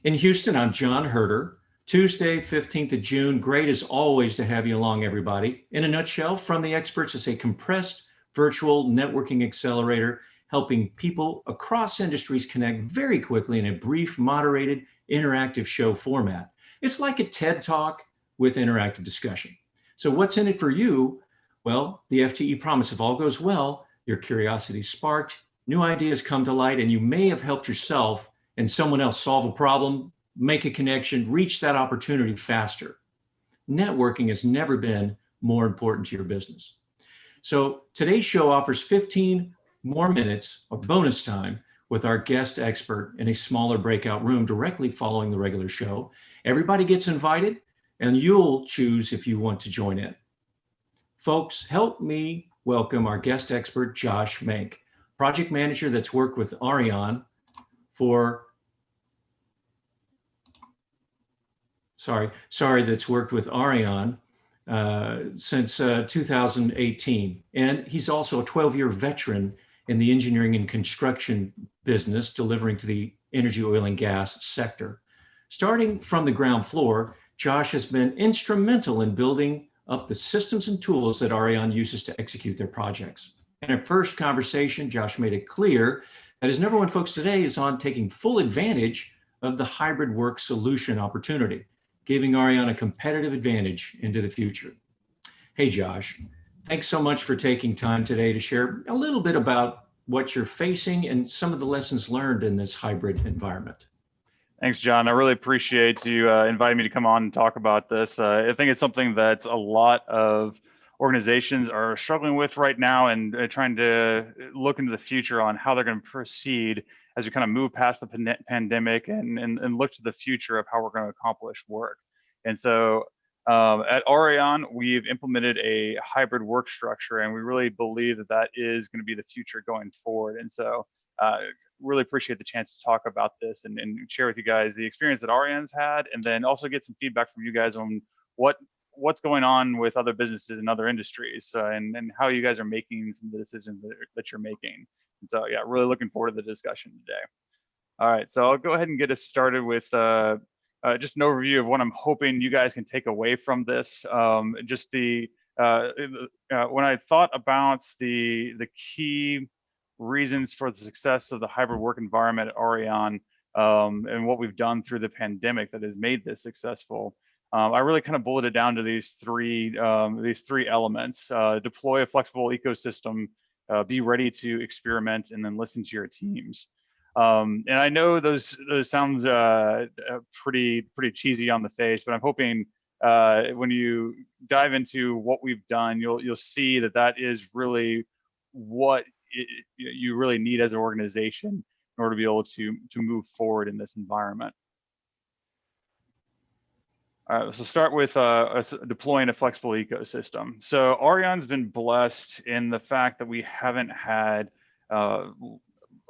In Houston, I'm John Herder. Tuesday, 15th of June. Great as always to have you along, everybody. In a nutshell, From the Experts is a compressed virtual networking accelerator helping people across industries connect very quickly in a brief, moderated, interactive show format. It's like a TED Talk with interactive discussion. So what's in it for you? Well, the FTE promise, if all goes well, your curiosity is sparked, new ideas come to light, and you may have helped yourself and someone else solve a problem, make a connection, reach that opportunity faster. Networking has never been more important to your business. So today's show offers 15 more minutes of bonus time with our guest expert in a smaller breakout room directly following the regular show. Everybody gets invited, and you'll choose if you want to join in. Folks, help me welcome our guest expert, Josh Menk, project manager that's worked with Arion that's worked with Arion since 2018. And he's also a 12-year veteran in the engineering and construction business, delivering to the energy, oil, and gas sector. Starting from the ground floor, Josh has been instrumental in building up the systems and tools that Arion uses to execute their projects. In our first conversation, Josh made it clear that his number one focus today is on taking full advantage of the hybrid work solution opportunity, giving Arion a competitive advantage into the future. Hey, Josh, thanks so much for taking time today to share a little bit about what you're facing and some of the lessons learned in this hybrid environment. Thanks, John. I really appreciate you inviting me to come on and talk about this. I think it's something that a lot of organizations are struggling with right now and trying to look into the future on how they're going to proceed as we kind of move past the pandemic and look to the future of how we're going to accomplish work. And so at Arion, we've implemented a hybrid work structure, and we really believe that that is going to be the future going forward. And so really appreciate the chance to talk about this and share with you guys the experience that Arion's had, and then also get some feedback from you guys on what's going on with other businesses and other industries, and how you guys are making some of the decisions that you're making. And so, yeah, really looking forward to the discussion today. All right, so I'll go ahead and get us started with just an overview of what I'm hoping you guys can take away from this. Just when I thought about the key reasons for the success of the hybrid work environment at Arion, and what we've done through the pandemic that has made this successful, I really kind of bulleted down to these three elements: deploy a flexible ecosystem, be ready to experiment, and then listen to your teams. And I know those sounds pretty cheesy on the face, but I'm hoping when you dive into what we've done, you'll see that that is really what you really need as an organization in order to be able to move forward in this environment. All right, so start with deploying a flexible ecosystem. So Arion's been blessed in the fact that we haven't had a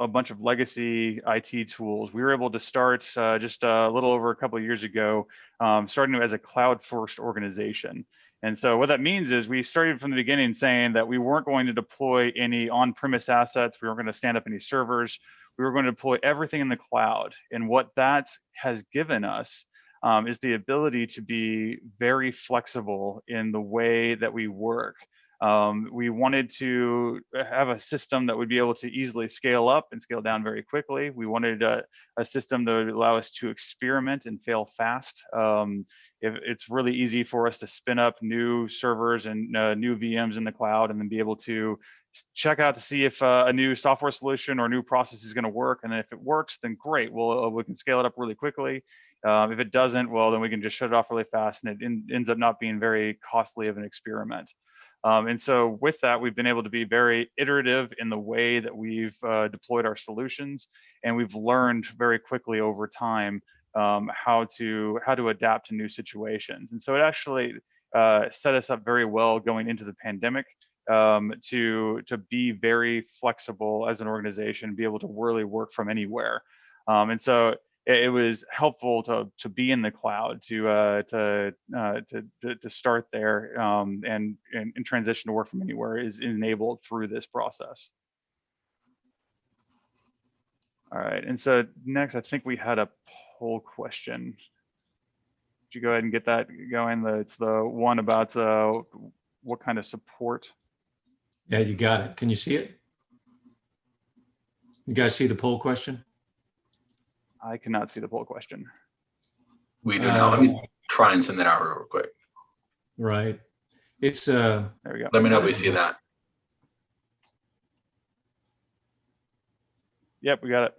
bunch of legacy IT tools. We were able to start just a little over a couple of years ago, starting as a cloud-first organization. And so what that means is we started from the beginning saying that we weren't going to deploy any on-premise assets. We weren't going to stand up any servers. We were going to deploy everything in the cloud. And what that has given us is the ability to be very flexible in the way that we work. We wanted to have a system that would be able to easily scale up and scale down very quickly. We wanted a system that would allow us to experiment and fail fast. It's really easy for us to spin up new servers and new VMs in the cloud, and then be able to check out to see if a new software solution or new process is going to work. And then if it works, then great. We can scale it up really quickly. If it doesn't, well, then we can just shut it off really fast, and it ends up not being very costly of an experiment. And so with that, we've been able to be very iterative in the way that we've deployed our solutions, and we've learned very quickly over time how to adapt to new situations. And so it actually set us up very well going into the pandemic to be very flexible as an organization, be able to really work from anywhere. And so it was helpful to be in the cloud, to start there, and transition to work from anywhere is enabled through this process. All right, and so next, I think we had a poll question. Could you go ahead and get that going? It's the one about what kind of support. Yeah, you got it. Can you see it? You guys see the poll question? I cannot see the poll question. We do not. Let me try and send that out real quick. Right. It's there we go. Let me know if we see that. Yep, we got it.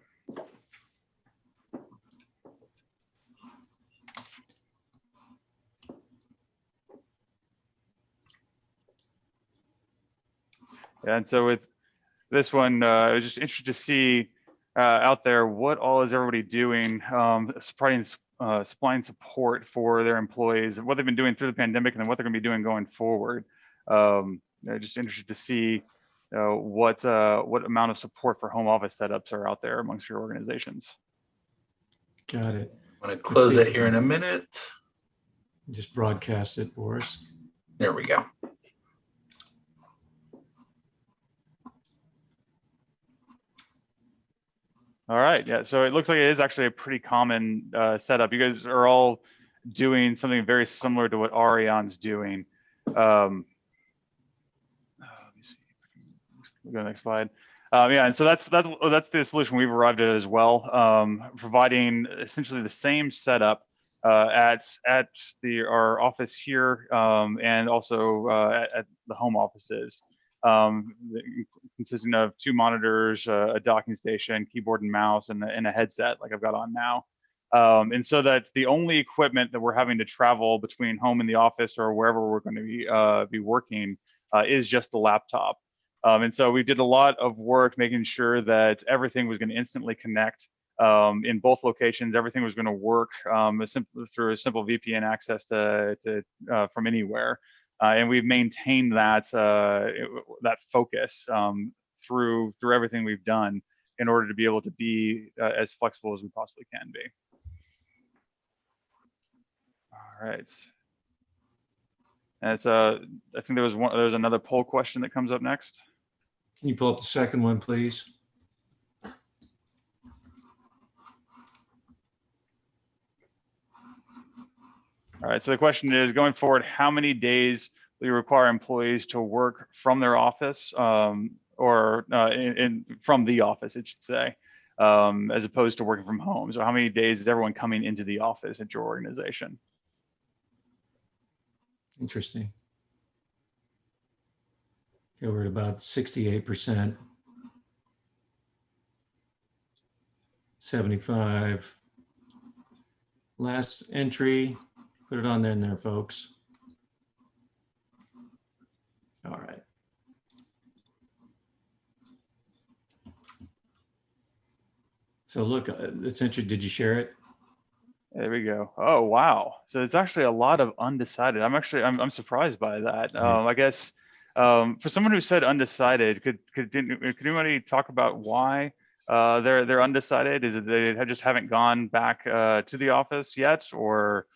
And so with this one, I was just interested to see out there, what all is everybody doing, supplying support for their employees, what they've been doing through the pandemic, and then what they're going to be doing going forward. Just interested to see what amount of support for home office setups are out there amongst your organizations. got it. I'm going to close it here in a minute. Just broadcast it for us. There we go. All right, yeah, so it looks like it is actually a pretty common setup. You guys are all doing something very similar to what Arion's doing. Let me see. We'll go to the next slide. Yeah, and so that's the solution we've arrived at as well, providing essentially the same setup at our office here and also at the home offices. Consisting of 2 monitors, a docking station, keyboard and mouse, and a headset like I've got on now. And so that's the only equipment that we're having to travel between home and the office or wherever we're going to be working is just the laptop. And so we did a lot of work making sure that everything was going to instantly connect in both locations. Everything was going to work through a simple VPN access from anywhere. And we've maintained that focus through everything we've done in order to be able to be as flexible as we possibly can be. All right. And so I think there's another poll question that comes up next. Can you pull up the second one, please? All right, so the question is, going forward, how many days will you require employees to work from their office from the office, it should say, as opposed to working from home? So how many days is everyone coming into the office at your organization? Interesting. Okay, we're at about 68%. 75. Last entry. Put it on there, folks. All right. So look, it's interesting. Did you share it? There we go. Oh, wow. So it's actually a lot of undecided. I'm surprised by that. I guess for someone who said undecided, could anybody talk about why they're undecided? Is it they just haven't gone back to the office yet, or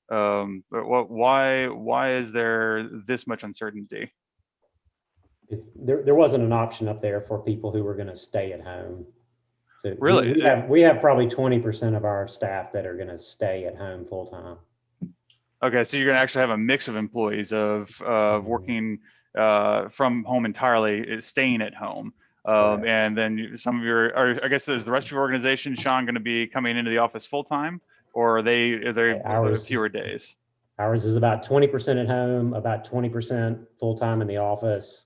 why is there this much uncertainty? There wasn't an option up there for people who were going to stay at home. So really, we have probably 20% of our staff that are going to stay at home full time. Okay, so you're going to actually have a mix of employees of working from home entirely, staying at home. And then some of I guess is the rest of your organization, Sean, going to be coming into the office full time, or are they fewer days? Ours is about 20% at home, about 20% full time in the office,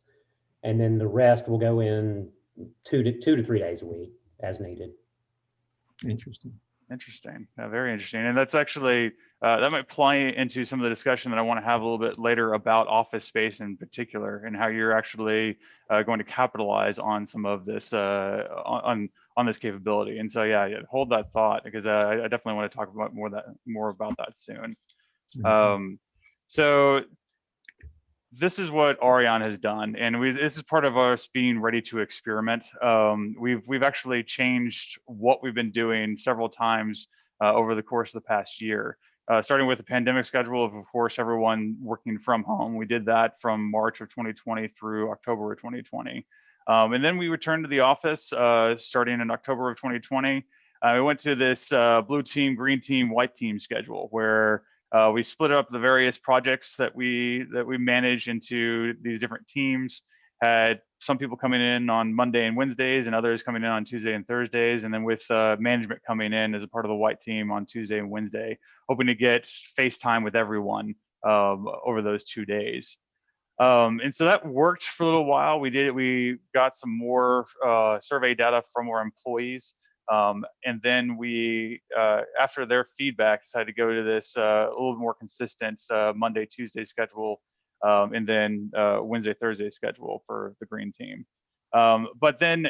and then the rest will go in 2 to 3 days a week as needed. Interesting. Interesting. Very interesting. And that's actually that might play into some of the discussion that I want to have a little bit later about office space in particular, and how you're actually going to capitalize on some of this on this capability. And so yeah, hold that thought, because I definitely want to talk about more about that soon. Mm-hmm. So this is what Arion has done, and this is part of us being ready to experiment. We've actually changed what we've been doing several times over the course of the past year. Starting with the pandemic schedule of course, everyone working from home. We did that from March of 2020 through October of 2020. And then we returned to the office starting in October of 2020. We went to this blue team, green team, white team schedule where we split up the various projects that we manage into these different teams. Had some people coming in on Monday and Wednesdays, and others coming in on Tuesday and Thursdays, and then with management coming in as a part of the white team on Tuesday and Wednesday, hoping to get face time with everyone over those 2 days. And so that worked for a little while. We got some more survey data from our employees. And then we, after their feedback, decided to go to this a little more consistent Monday, Tuesday schedule, and then Wednesday, Thursday schedule for the green team. But then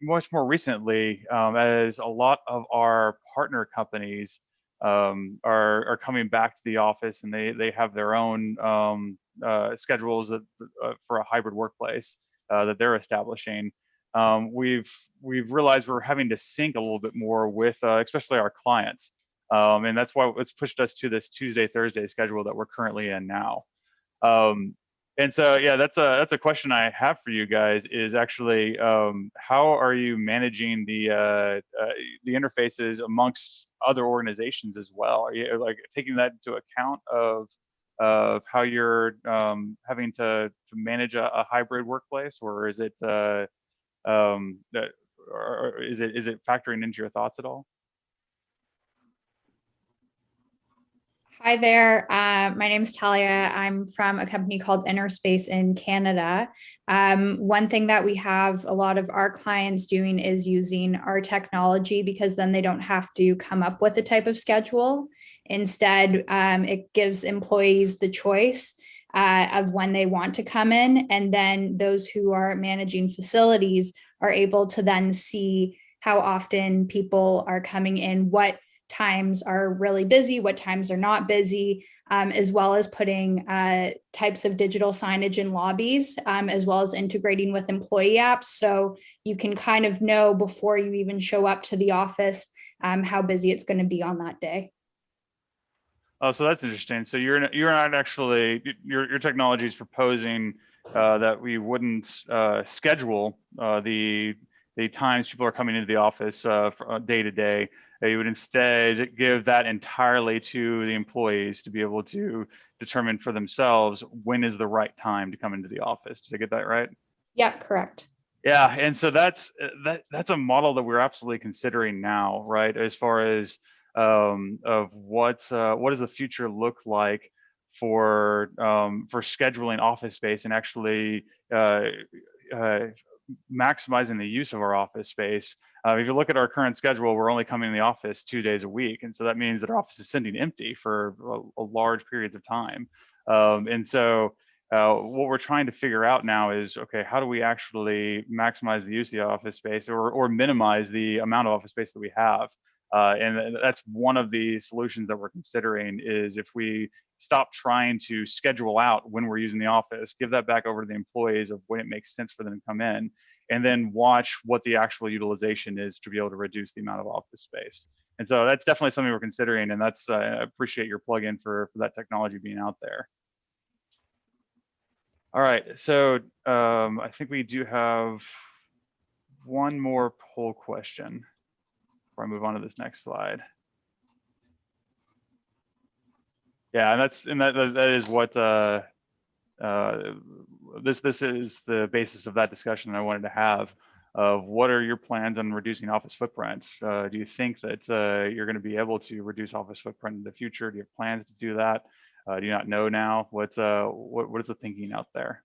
much more recently, as a lot of our partner companies are coming back to the office, and they have their own schedules for a hybrid workplace that they're establishing. We've realized we're having to sync a little bit more with especially our clients, and that's why it's pushed us to this Tuesday Thursday schedule that we're currently in now. And so yeah, that's a question I have for you guys is actually how are you managing the interfaces amongst other organizations as well? Are you like taking that into account of how you're having to manage a hybrid workplace, or is it is it factoring into your thoughts at all? Hi there. My name is Talia. I'm from a company called Innerspace in Canada. One thing that we have a lot of our clients doing is using our technology, because then they don't have to come up with a type of schedule. Instead, it gives employees the choice of when they want to come in. And then those who are managing facilities are able to then see how often people are coming in, what times are really busy, what times are not busy, as well as putting types of digital signage in lobbies, as well as integrating with employee apps. So you can kind of know before you even show up to the office how busy it's going to be on that day. Oh, so that's interesting. So you're not actually, your technology is proposing that we wouldn't schedule the times people are coming into the office day to day. You would instead give that entirely to the employees to be able to determine for themselves when is the right time to come into the office. Did I get that right? Yeah, correct. Yeah, and so that's a model that we're absolutely considering now, right? As far as of what does the future look like for scheduling office space and actually maximizing the use of our office space. If you look at our current schedule, we're only coming in the office 2 days a week. And so that means that our office is sitting empty for a large periods of time. And so what we're trying to figure out now is, okay, how do we actually maximize the use of the office space or minimize the amount of office space that we have? And that's one of the solutions that we're considering is if we stop trying to schedule out when we're using the office, give that back over to the employees of when it makes sense for them to come in, and then watch what the actual utilization is to be able to reduce the amount of office space. And so that's definitely something we're considering, and that's I appreciate your plug-in for that technology being out there. All right, so I think we do have one more poll question before I move on to this next slide. Yeah, and that is what this is the basis of that discussion that I wanted to have. Of what are your plans on reducing office footprint? Do you think that you're going to be able to reduce office footprint in the future? Do you have plans to do that? Do you not know now? What is the thinking out there?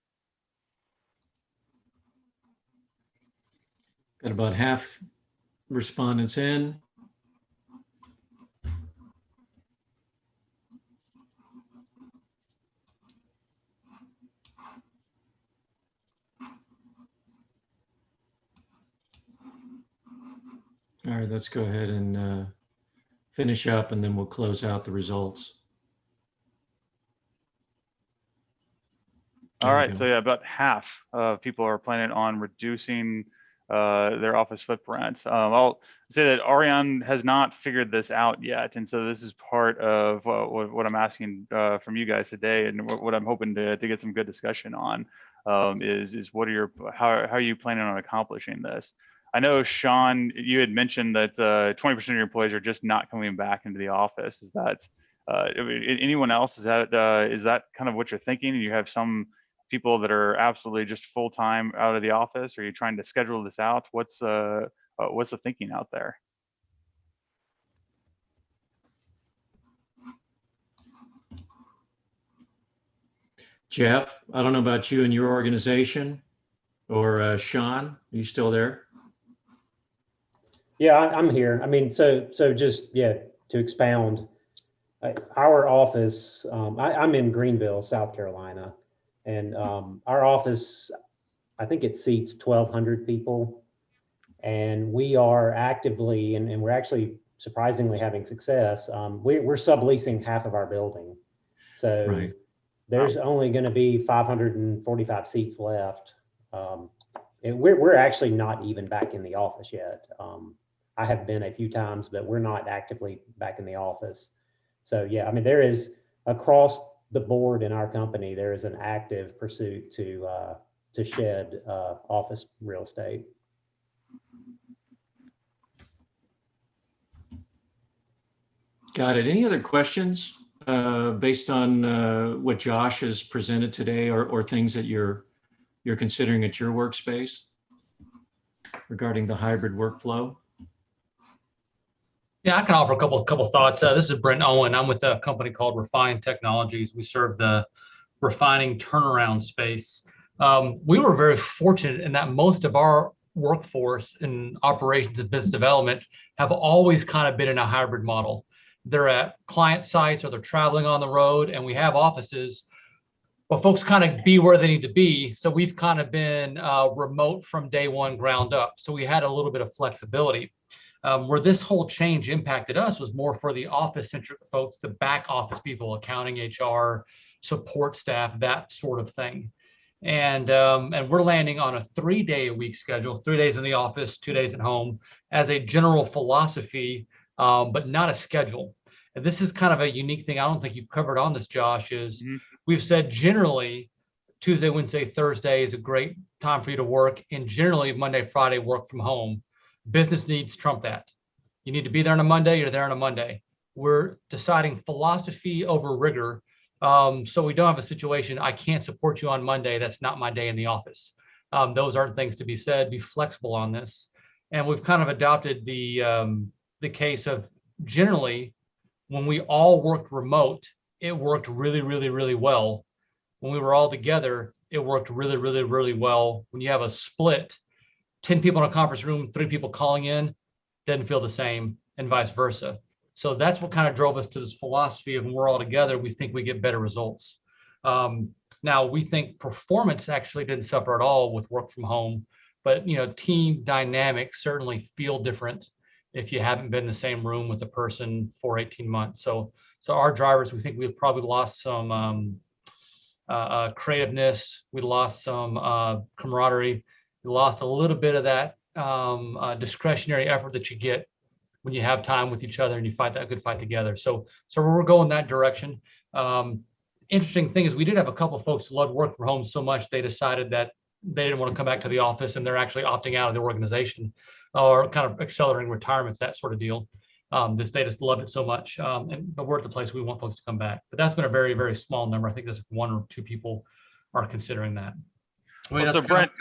Got about half respondents in. All right, let's go ahead and finish up, and then we'll close out the results. All right, so yeah, about half of people are planning on reducing their office footprint. I'll say that Arion has not figured this out yet, and so this is part of what I'm asking from you guys today, and what I'm hoping to get some good discussion on. is how are you planning on accomplishing this? I know, Sean, you had mentioned that 20% of your employees are just not coming back into the office. Is that anyone else? Is that kind of what you're thinking? You have some people that are absolutely just full time out of the office. Are you trying to schedule this out? What's the thinking out there? Jeff, I don't know about you and your organization, or Sean, are you still there? Yeah, I'm here. I mean, so just, yeah, to expound, our office, I'm in Greenville, South Carolina, and our office, I think it seats 1,200 people, and we are actively, and we're actually surprisingly having success. We're subleasing half of our building. So Right. there's only going to be 545 seats left. And we're actually not even back in the office yet. I have been a few times, but we're not actively back in the office. So yeah, I mean, there is across the board in our company, there is an active pursuit to shed office real estate. Got it. Any other questions based on what Josh has presented today, or things that you're considering at your workspace regarding the hybrid workflow? Yeah, I can offer a couple thoughts. This is Brent Owen. I'm with a company called Refine Technologies. We serve the refining turnaround space. We were very fortunate in that most of our workforce in operations and business development have always kind of been in a hybrid model. They're at client sites or they're traveling on the road, and we have offices, but folks kind of be where they need to be. So we've kind of been remote from day one, ground up. So we had a little bit of flexibility. Where this whole change impacted us was more for the office-centric folks, the back office people, accounting, HR, support staff, that sort of thing. And we're landing on a 3-day-a-week schedule, 3 days in the office, 2 days at home, as a general philosophy, but not a schedule. And this is kind of a unique thing I don't think you've covered on this, Josh, is we've said generally Tuesday, Wednesday, Thursday is a great time for you to work, and generally Monday, Friday, work from home. Business needs trump that. You need to be there on a Monday, you're there on a Monday. We're deciding philosophy over rigor. So we don't have a situation, I can't support you on Monday, that's not my day in the office. Those aren't things to be said, be flexible on this. And we've kind of adopted the case of generally, when we all worked remote, it worked really, really, really well. When we were all together, it worked really, really, really well. When you have a split, 10 people in a conference room, 3 people calling in, doesn't feel the same, and vice versa. So that's what kind of drove us to this philosophy of when we're all together, we think we get better results. Now, we think performance actually didn't suffer at all with work from home, but team dynamics certainly feel different if you haven't been in the same room with a person for 18 months. So our drivers, we think we've probably lost some creativeness, we lost some camaraderie. We lost a little bit of that discretionary effort that you get when you have time with each other and you fight that good fight together. So we're going that direction. Interesting thing is we did have a couple of folks who loved work from home so much they decided that they didn't want to come back to the office, and they're actually opting out of the organization or kind of accelerating retirements, that sort of deal. They just loved it so much. But we're at the place we want folks to come back. But that's been a very, very small number. I think there's 1 or 2 people are considering that. So Brent,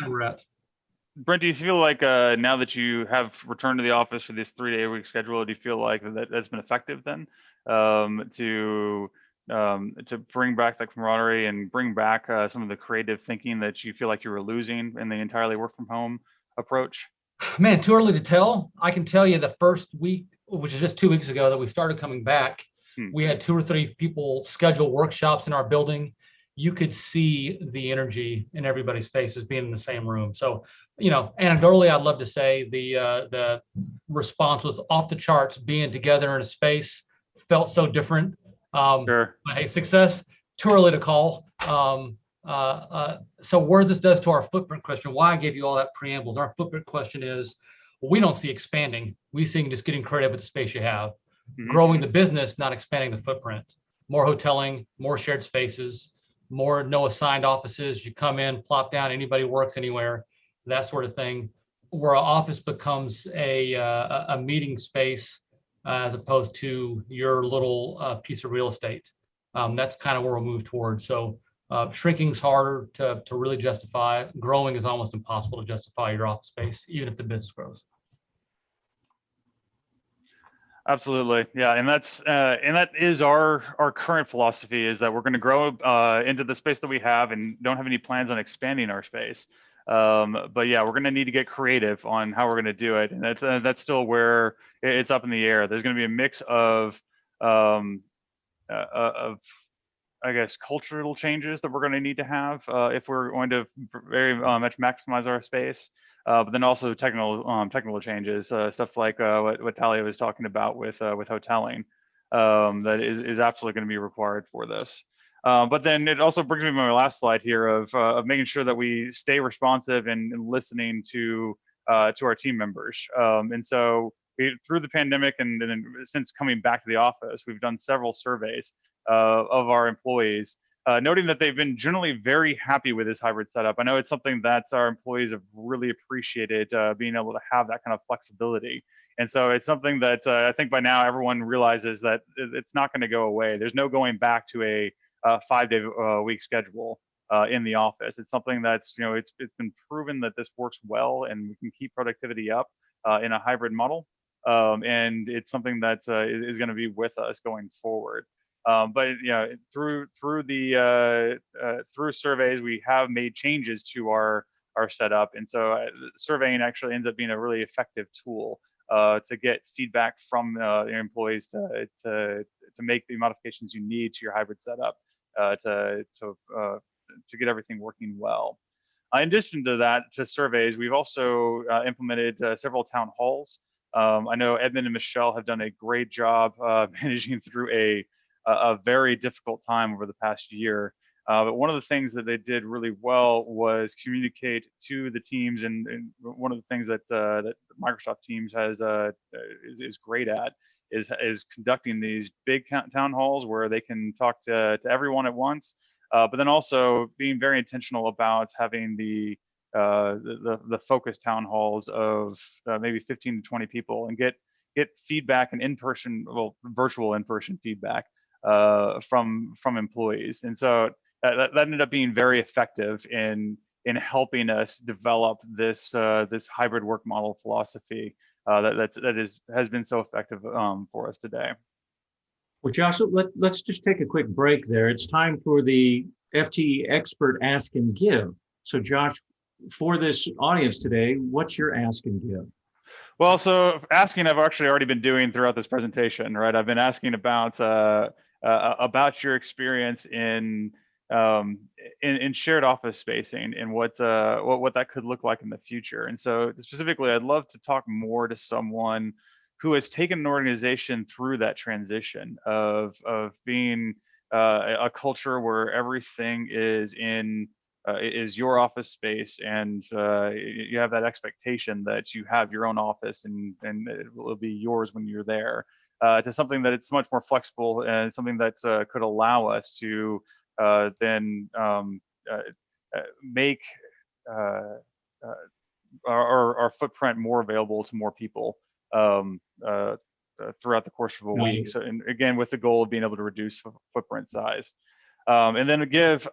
do you feel like now that you have returned to the office for this 3-day-a-week schedule, do you feel like that's been effective then to bring back the camaraderie and bring back some of the creative thinking that you feel like you were losing in the entirely work from home approach? Man, too early to tell. I can tell you the first week, which is just 2 weeks ago that we started coming back, we had 2 or 3 people schedule workshops in our building. You could see the energy in everybody's faces being in the same room. So, anecdotally, I'd love to say the response was off the charts. Being together in a space felt so different. Sure. But hey, success, too early to call. So where this does to our footprint question, why I gave you all that preambles, our footprint question is, well, we don't see expanding. We see just getting creative with the space you have, growing the business, not expanding the footprint, more hoteling, more shared spaces, more no assigned offices. You come in, plop down, anybody works anywhere, that sort of thing. Where an office becomes a meeting space as opposed to your little piece of real estate. That's kind of where we'll move towards. So shrinking's harder to really justify. Growing is almost impossible to justify your office space, even if the business grows. Absolutely, yeah, and that is our current philosophy, is that we're going to grow into the space that we have and don't have any plans on expanding our space. But yeah, we're going to need to get creative on how we're going to do it, and that's still where it's up in the air. There's going to be a mix of I guess cultural changes that we're going to need to have if we're going to very much maximize our space. But then also technical changes, stuff like what Talia was talking about with hoteling, that is absolutely going to be required for this. But then it also brings me to my last slide here of making sure that we stay responsive and listening to our team members. And so through the pandemic and since coming back to the office, we've done several surveys of our employees, noting that they've been generally very happy with this hybrid setup. I know it's something that our employees have really appreciated, being able to have that kind of flexibility. And so it's something that I think by now everyone realizes that it's not going to go away. There's no going back to a 5-day week schedule in the office. It's something that's, it's been proven that this works well and we can keep productivity up in a hybrid model. And it's something that is going to be with us going forward. But through surveys, we have made changes to our setup, and so surveying actually ends up being a really effective tool to get feedback from your employees to make the modifications you need to your hybrid setup to get everything working well. In addition to that, to surveys, we've also implemented several town halls. I know Edmund and Michelle have done a great job managing through a very difficult time over the past year. But one of the things that they did really well was communicate to the teams, and one of the things that Microsoft Teams is great at is conducting these big town halls where they can talk to everyone at once, but then also being very intentional about having the focused town halls of maybe 15 to 20 people, and get feedback and virtual in-person feedback from employees. And so that ended up being very effective in helping us develop this hybrid work model philosophy that has been so effective for us today. Well, Josh, let's just take a quick break there. It's time for the FTE expert ask and give. So Josh, for this audience today, what's your ask and give? Well, so asking I've actually already been doing throughout this presentation, right? I've been asking about your experience in shared office spacing and what that could look like in the future. And so specifically, I'd love to talk more to someone who has taken an organization through that transition of being a culture where everything is your office space, and you have that expectation that you have your own office and it will be yours when you're there, to something that it's much more flexible and something that could allow us to then make our footprint more available to more people throughout the course of a week. So, and again, with the goal of being able to reduce footprint size. And then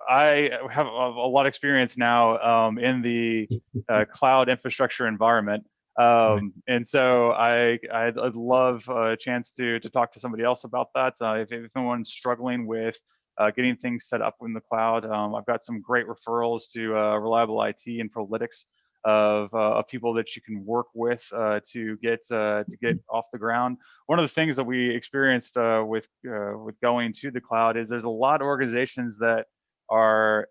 I have a lot of experience now in the cloud infrastructure environment. And so I'd love a chance to talk to somebody else about that. If anyone's struggling with getting things set up in the cloud, I've got some great referrals to Reliable IT and Prolytics of people that you can work with to get off the ground. One of the things that we experienced with going to the cloud is there's a lot of organizations that are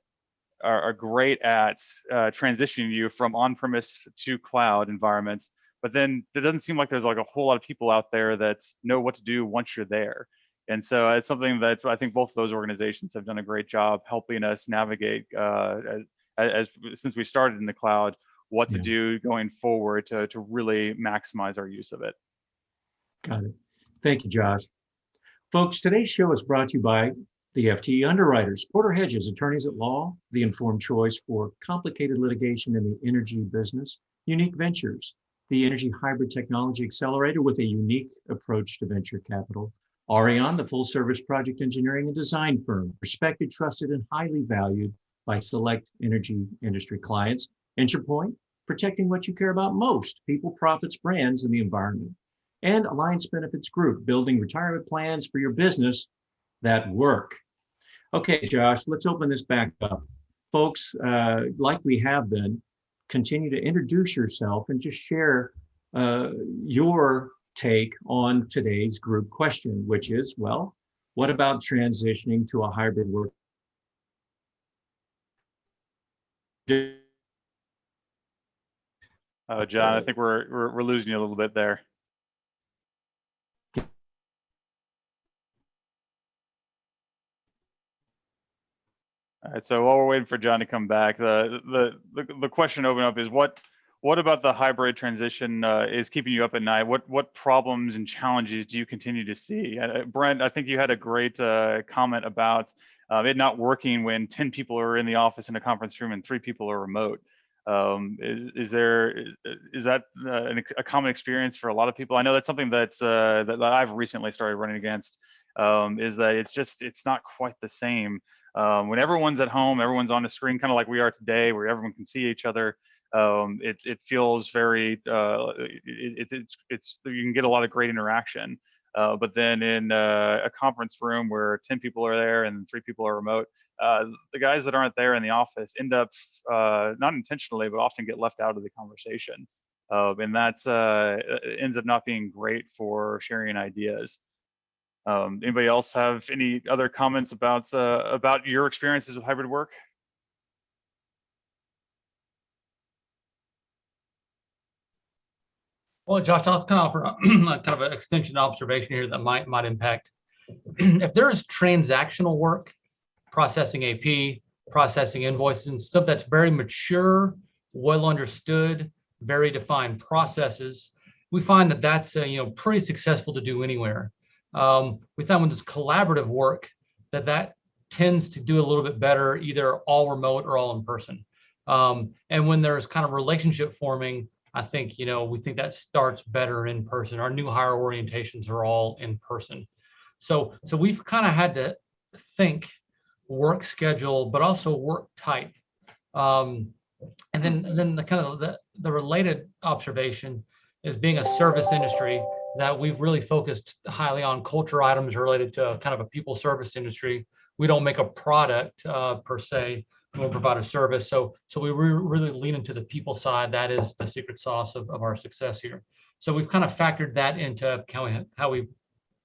great at transitioning you from on-premise to cloud environments, but then it doesn't seem like there's like a whole lot of people out there that know what to do once you're there. And so it's something that I think both of those organizations have done a great job helping us navigate since we started in the cloud, what to do going forward to really maximize our use of it. Got it. Thank you, Josh. Folks, today's show is brought to you by the FTE underwriters, Porter Hedges, attorneys at law, the informed choice for complicated litigation in the energy business, Unique Ventures, the energy hybrid technology accelerator with a unique approach to venture capital, Arion, the full service project engineering and design firm, respected, trusted, and highly valued by select energy industry clients, EnsurePoint, protecting what you care about most, people, profits, brands, and the environment, and Alliance Benefits Group, building retirement plans for your business that work. Okay, Josh, let's open this back up. Folks, like we have been, continue to introduce yourself and just share your take on today's group question, which is, well, what about transitioning to a hybrid work? John, I think we're losing you a little bit there. All right, so while we're waiting for John to come back, the question open up is what about the hybrid transition is keeping you up at night? What problems and challenges do you continue to see? Brent, I think you had a great comment about it not working when 10 people are in the office in a conference room and 3 people are remote. Is that a common experience for a lot of people? I know that's something that I've recently started running against. Is that it's not quite the same. When everyone's at home, everyone's on a screen, kind of like we are today, where everyone can see each other. It feels very, you can get a lot of great interaction. But then in a conference room where 10 people are there and 3 people are remote, the guys that aren't there in the office end up, not intentionally, but often get left out of the conversation. And that's ends up not being great for sharing ideas. Anybody else have any other comments about your experiences with hybrid work? Well, Josh, I'll kind of offer kind of an extension observation here that might impact. If there's transactional work, processing AP, processing invoices, and stuff that's very mature, well understood, very defined processes, we find that that's pretty successful to do anywhere. We found when there's collaborative work that tends to do a little bit better, either all remote or all in person. And when there's kind of relationship forming, I think, we think that starts better in person. Our new hire orientations are all in person. So we've kind of had to think work schedule, but also work type. And then the kind of the related observation is being a service industry that we've really focused highly on culture items related to kind of a people service industry. We don't make a product per se. We'll provide a service. So we really lean into the people side. That is the secret sauce of our success here. So we've kind of factored that into how we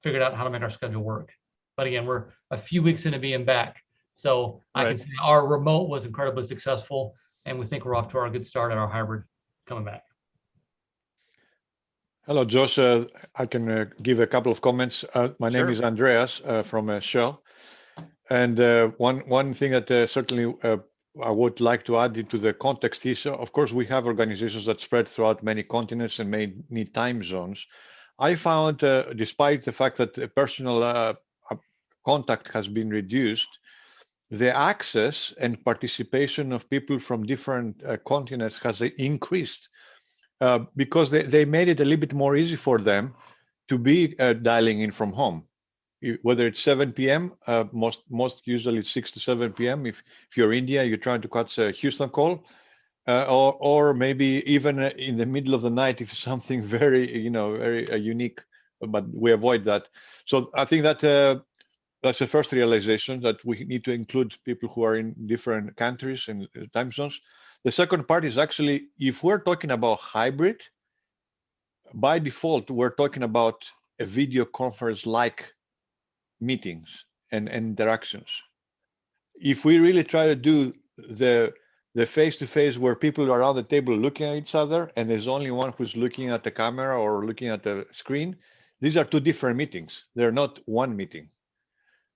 figured out how to make our schedule work. But again, we're a few weeks into being back. So I can say our remote was incredibly successful, and we think we're off to our good start at our hybrid coming back. Hello, Josh. I can give a couple of comments. My name is Andreas from Shell. And one thing that certainly I would like to add into the context is, of course, we have organizations that spread throughout many continents and many time zones. I found, despite the fact that personal contact has been reduced, the access and participation of people from different continents has increased because they made it a little bit more easy for them to be dialing in from home. Whether it's 7 p.m., most usually it's 6 to 7 p.m. If you're India, you're trying to catch a Houston call, or maybe even in the middle of the night if something very unique, but we avoid that. So I think that that's the first realization, that we need to include people who are in different countries and time zones. The second part is actually, if we're talking about hybrid, by default, we're talking about a video conference like meetings and interactions. If we really try to do the face-to-face where people are around the table looking at each other and there's only one who's looking at the camera or looking at the screen, these are 2 different meetings. They're not one meeting.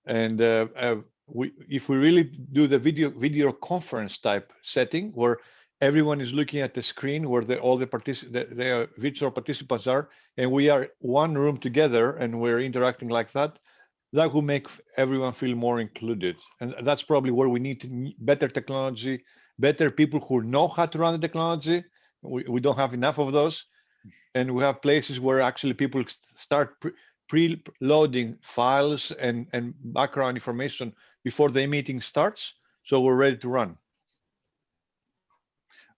And if we really do the video conference type setting where everyone is looking at the screen where all the virtual participants are, and we are one room together and we're interacting like that, that will make everyone feel more included. And that's probably where we need better technology, better people who know how to run the technology. We don't have enough of those. And we have places where actually people start pre-loading files and background information before the meeting starts. So we're ready to run.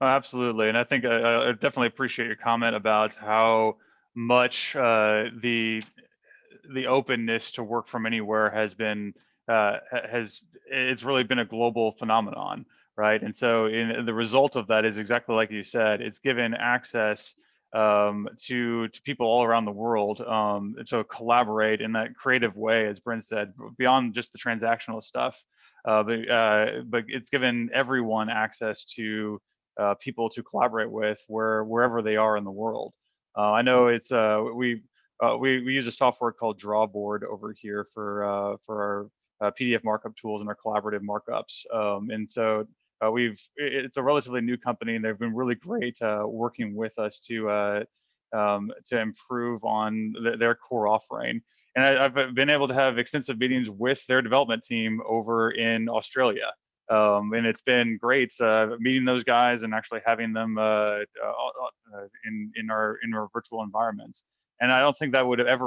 Absolutely. And I think I definitely appreciate your comment about how much the openness to work from anywhere has been, it's really been a global phenomenon, right? And so the result of that is exactly like you said, it's given access to people all around the world to collaborate in that creative way, as Brent said, beyond just the transactional stuff. But it's given everyone access to people to collaborate with wherever they are in the world. I know it's we use a software called Drawboard over here for our PDF markup tools and our collaborative markups. And so it's a relatively new company, and they've been really great working with us to improve on their core offering. And I've been able to have extensive meetings with their development team over in Australia. And it's been great meeting those guys and actually having them in our virtual environments. And I don't think that would have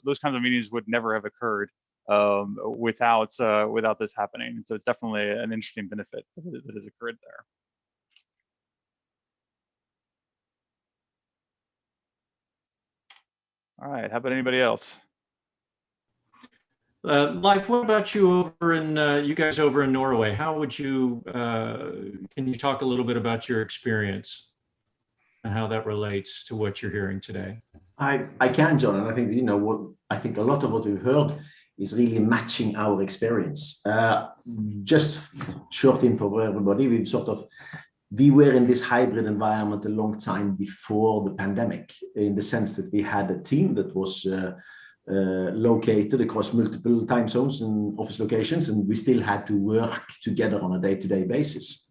those kinds of meetings would never have occurred without this happening. So it's definitely an interesting benefit that has occurred there. All right, how about anybody else? Leif, what about you over in you guys over in Norway? How would you can you talk a little bit about your experience and how that relates to what you're hearing today? I can, John, and I think I think a lot of what we've heard is really matching our experience. Just short info for everybody, we were in this hybrid environment a long time before the pandemic, in the sense that we had a team that was located across multiple time zones and office locations, and we still had to work together on a day-to-day basis.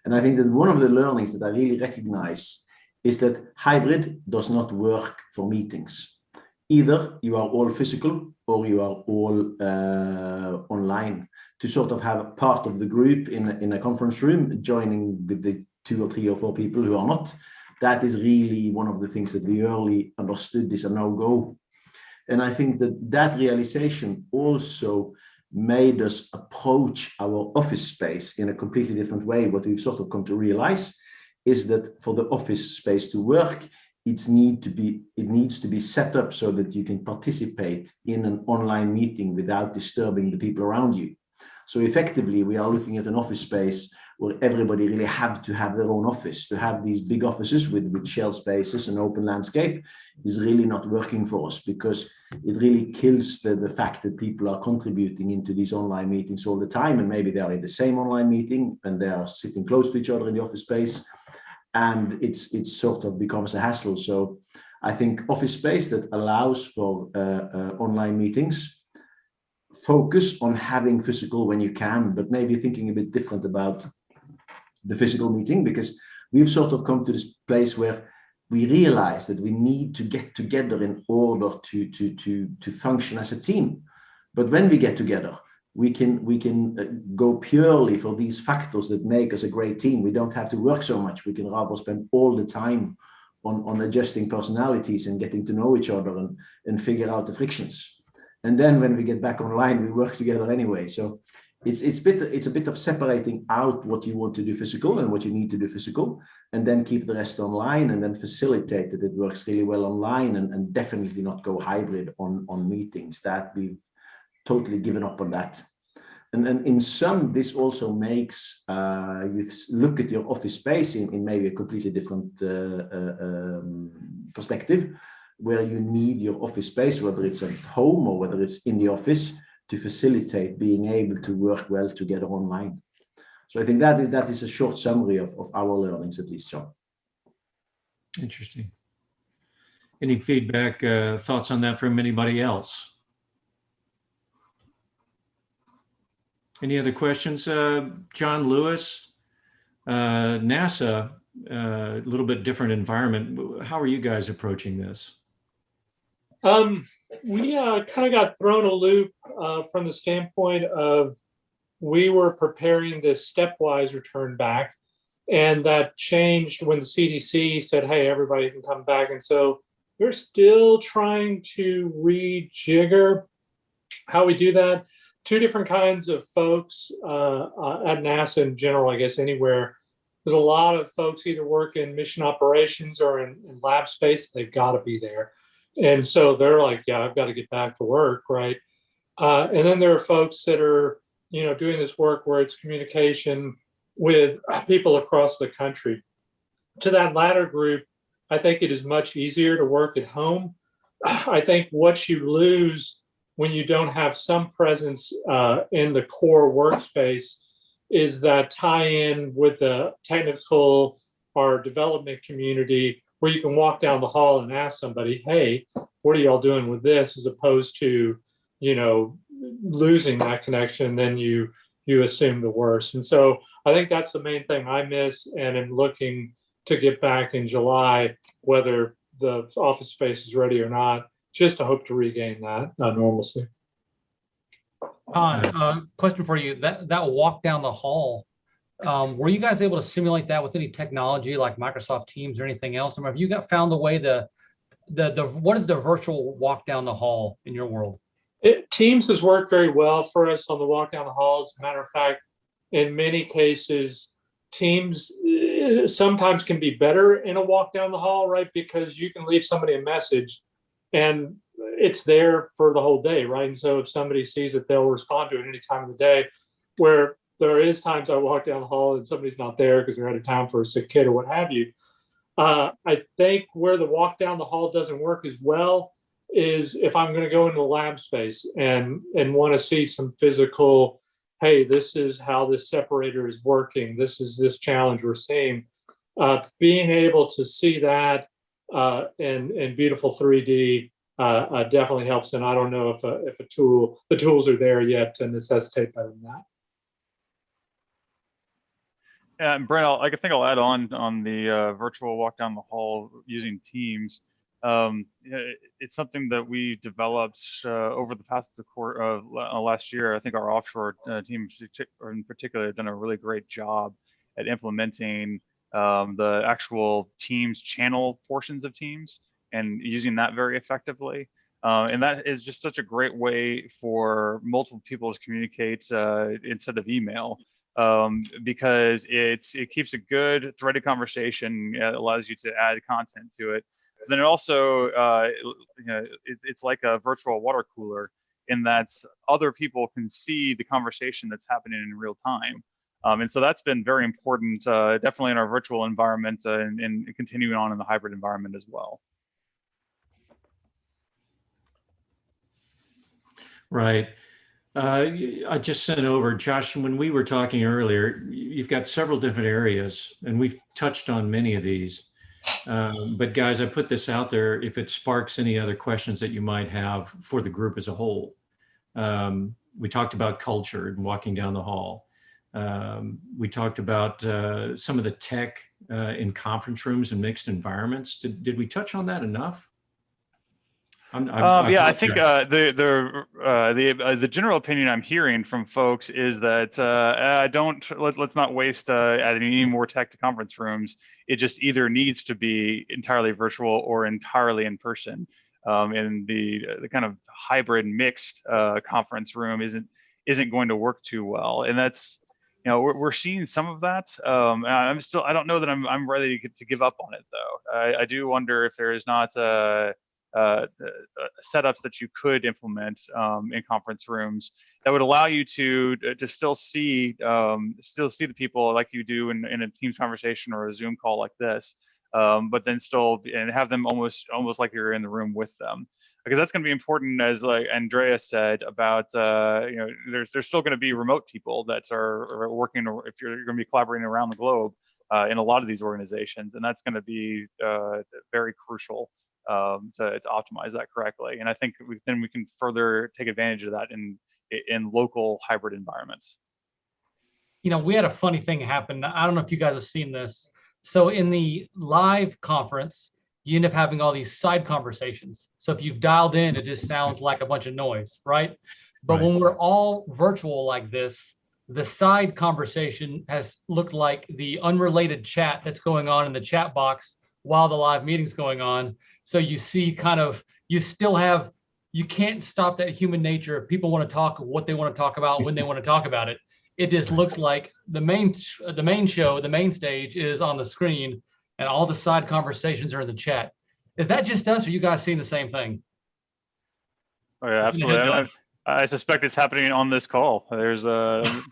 And I think that one of the learnings that I really recognize is that hybrid does not work for meetings. Either you are all physical or you are all online. To sort of have a part of the group in a conference room joining with the 2 or 3 or 4 people who are not, that is really one of the things that we early understood is a no-go. And I think that realization also made us approach our office space in a completely different way. What we've sort of come to realize is that for the office space to work, it needs to be set up so that you can participate in an online meeting without disturbing the people around you. So effectively, we are looking at an office space where everybody really have to have their own office. To have these big offices with shared spaces and open landscape is really not working for us, because it really kills the fact that people are contributing into these online meetings all the time, and maybe they are in the same online meeting and they are sitting close to each other in the office space, and it sort of becomes a hassle. So I think office space that allows for online meetings, focus on having physical when you can, but maybe thinking a bit different about the physical meeting, because we've sort of come to this place where we realize that we need to get together in order to function as a team. But when we get together, we can go purely for these factors that make us a great team. We don't have to work so much. We can rather spend all the time on adjusting personalities and getting to know each other and figure out the frictions. And then when we get back online, we work together anyway. So it's a bit of separating out what you want to do physical and what you need to do physical, and then keep the rest online, and then facilitate that it works really well online, and definitely not go hybrid on meetings. That we've totally given up on that. And in some, this also makes you look at your office space in maybe a completely different perspective, where you need your office space, whether it's at home or whether it's in the office, to facilitate being able to work well together online. So I think that is a short summary of our learnings, at least, John. Interesting. Any feedback, thoughts on that from anybody else? Any other questions? John Lewis, NASA, a little bit different environment. How are you guys approaching this? We kind of got thrown a loop from the standpoint of we were preparing this stepwise return back, and that changed when the CDC said, hey, everybody can come back. And so we're still trying to rejigger how we do that. Two different kinds of folks at NASA in general, I guess anywhere. There's a lot of folks either work in mission operations or in lab space. They've got to be there. And so they're like, yeah, I've got to get back to work, right? And then there are folks that are, doing this work where it's communication with people across the country. To that latter group, I think it is much easier to work at home. I think what you lose when you don't have some presence in the core workspace is that tie-in with the technical or development community, where you can walk down the hall and ask somebody, hey, what are y'all doing with this, as opposed to, losing that connection, then you assume the worst. And so I think that's the main thing I miss, and am looking to get back in July, whether the office space is ready or not, just to hope to regain that normalcy. Question for you, that walk down the hall, were you guys able to simulate that with any technology like Microsoft Teams or anything else? Or have you found a way what is the virtual walk down the hall in your world? Teams has worked very well for us on the walk down the hall. As a matter of fact, in many cases, Teams sometimes can be better in a walk down the hall, right? Because you can leave somebody a message and it's there for the whole day, right? And so if somebody sees it, they'll respond to it any time of the day. Where there is times I walk down the hall and somebody's not there because they're out of town for a sick kid or what have you. I think where the walk down the hall doesn't work as well is if I'm going to go into the lab space and want to see some physical, hey, this is how this separator is working. This is this challenge we're seeing. Being able to see that in beautiful 3D definitely helps. And I don't know if the tools are there yet to necessitate better than that. And Brent, I think I'll add on the virtual walk down the hall using Teams. It's something that we developed over the past last year. I think our offshore team in particular have done a really great job at implementing the actual Teams channel portions of Teams and using that very effectively. And that is just such a great way for multiple people to communicate instead of email. Because it keeps a good threaded conversation. It allows you to add content to it. But then it also, it's like a virtual water cooler in that other people can see the conversation that's happening in real time. And so that's been very important, definitely in our virtual environment and continuing on in the hybrid environment as well. Right. I just sent over, Josh, when we were talking earlier, you've got several different areas and we've touched on many of these. But guys, I put this out there if it sparks any other questions that you might have for the group as a whole. We talked about culture and walking down the hall. We talked about some of the tech in conference rooms and mixed environments. Did we touch on that enough? Yeah, I think the general opinion I'm hearing from folks is that let's not waste adding any more tech to conference rooms. It just either needs to be entirely virtual or entirely in person. And the kind of hybrid mixed conference room isn't going to work too well. And that's, we're seeing some of that. I don't know that I'm ready to give up on it though. I do wonder if there is not setups that you could implement in conference rooms that would allow you to still see the people like you do in a Teams conversation or a Zoom call like this, but then still and have them almost like you're in the room with them, because that's going to be important, as like Andrea said about there's still going to be remote people that are working, or if you're going to be collaborating around the globe in a lot of these organizations, and that's going to be very crucial to optimize that correctly. And I think we can further take advantage of that in local hybrid environments. We had a funny thing happen. I don't know if you guys have seen this. So in the live conference, you end up having all these side conversations. So if you've dialed in, it just sounds like a bunch of noise, right? But when we're all virtual like this, the side conversation has looked like the unrelated chat that's going on in the chat box while the live meeting's going on. So you see kind of, you still have, you can't stop that human nature. If people want to talk what they want to talk about, when they want to talk about it, it just looks like the main show, the main stage is on the screen and all the side conversations are in the chat. Is that just us or you guys seeing the same thing? Oh yeah, absolutely. I suspect it's happening on this call. There's and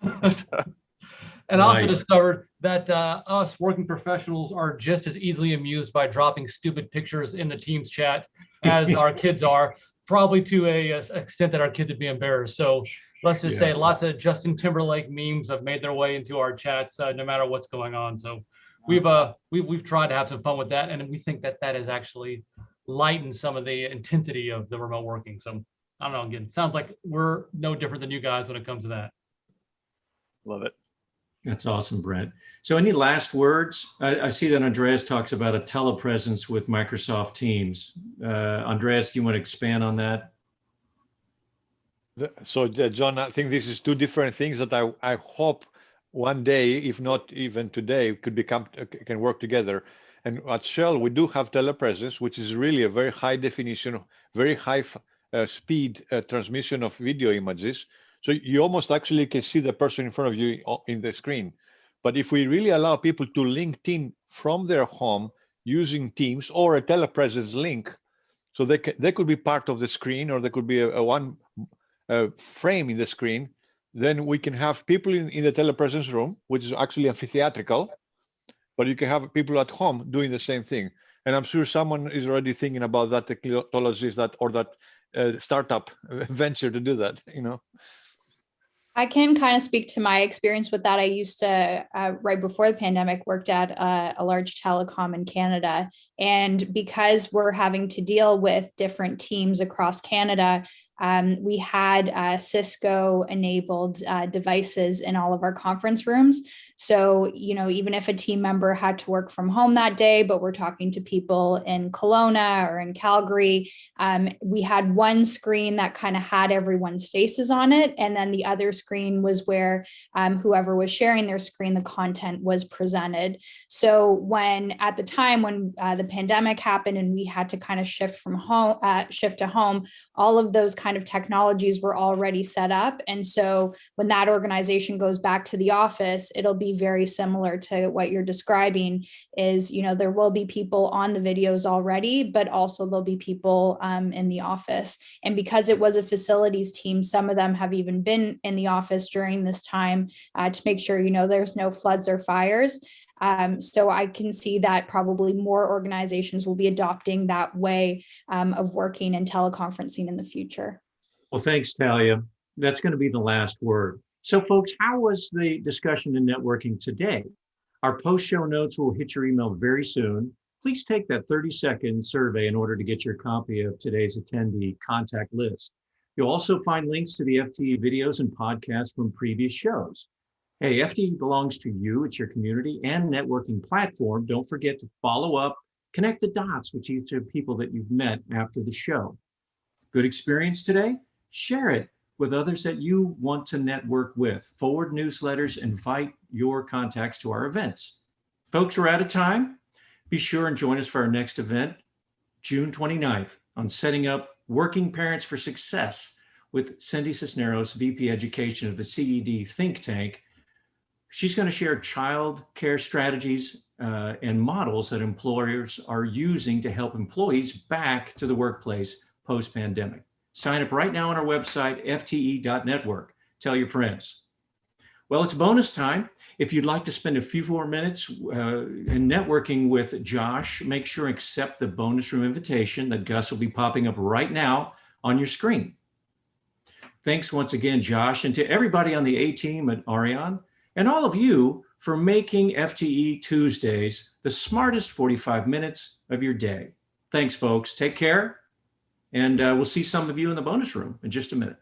I also discovered that us working professionals are just as easily amused by dropping stupid pictures in the Teams chat as our kids are, probably to a extent that our kids would be embarrassed. So let's just say lots of Justin Timberlake memes have made their way into our chats, no matter what's going on. So we've tried to have some fun with that, and we think that that has actually lightened some of the intensity of the remote working. So I don't know, again, sounds like we're no different than you guys when it comes to that. Love it. That's awesome, Brent. So any last words? I see that Andreas talks about a telepresence with Microsoft Teams. Andreas, do you want to expand on that? So John, I think this is two different things that I hope one day, if not even today, can work together. And at Shell, we do have telepresence, which is really a very high definition, very high speed transmission of video images. So you almost actually can see the person in front of you in the screen. But if we really allow people to link in from their home using Teams or a telepresence link, so they could be part of the screen, or there could be a one frame in the screen, then we can have people in the telepresence room, which is actually amphitheatrical, but you can have people at home doing the same thing. And I'm sure someone is already thinking about that technology, or that startup venture to do that, you know. I can kind of speak to my experience with that. I used to, right before the pandemic, worked at a large telecom in Canada. And because we're having to deal with different teams across Canada, we had Cisco enabled devices in all of our conference rooms. So, you know, even if a team member had to work from home that day, but we're talking to people in Kelowna or in Calgary, we had one screen that kind of had everyone's faces on it. And then the other screen was where whoever was sharing their screen, the content was presented. So at the time when the pandemic happened and we had to kind of shift to home, all of those kind of technologies were already set up. And so when that organization goes back to the office, it'll be very similar to what you're describing. Is, you know, there will be people on the videos already, but also there'll be people in the office. And because it was a facilities team, some of them have even been in the office during this time to make sure, you know, there's no floods or fires. So I can see that probably more organizations will be adopting that way of working and teleconferencing in the future. Well, thanks, Talia. That's going to be the last word. So folks, how was the discussion in networking today? Our post-show notes will hit your email very soon. Please take that 30-second survey in order to get your copy of today's attendee contact list. You'll also find links to the FTE videos and podcasts from previous shows. Hey, FTE belongs to you, it's your community and networking platform. Don't forget to follow up, connect the dots with each of the people that you've met after the show. Good experience today? Share it with others that you want to network with. Forward newsletters, invite your contacts to our events. Folks, we're out of time. Be sure and join us for our next event, June 29th, on Setting Up Working Parents for Success with Cindy Cisneros, VP Education of the CED Think Tank. She's going to share child care strategies and models that employers are using to help employees back to the workplace post-pandemic. Sign up right now on our website, fte.network. Tell your friends. Well, it's bonus time. If you'd like to spend a few more minutes in networking with Josh, make sure and accept the bonus room invitation that Gus will be popping up right now on your screen. Thanks once again, Josh, and to everybody on the A team at Arion, and all of you for making FTE Tuesdays the smartest 45 minutes of your day. Thanks, folks. Take care. And we'll see some of you in the bonus room in just a minute.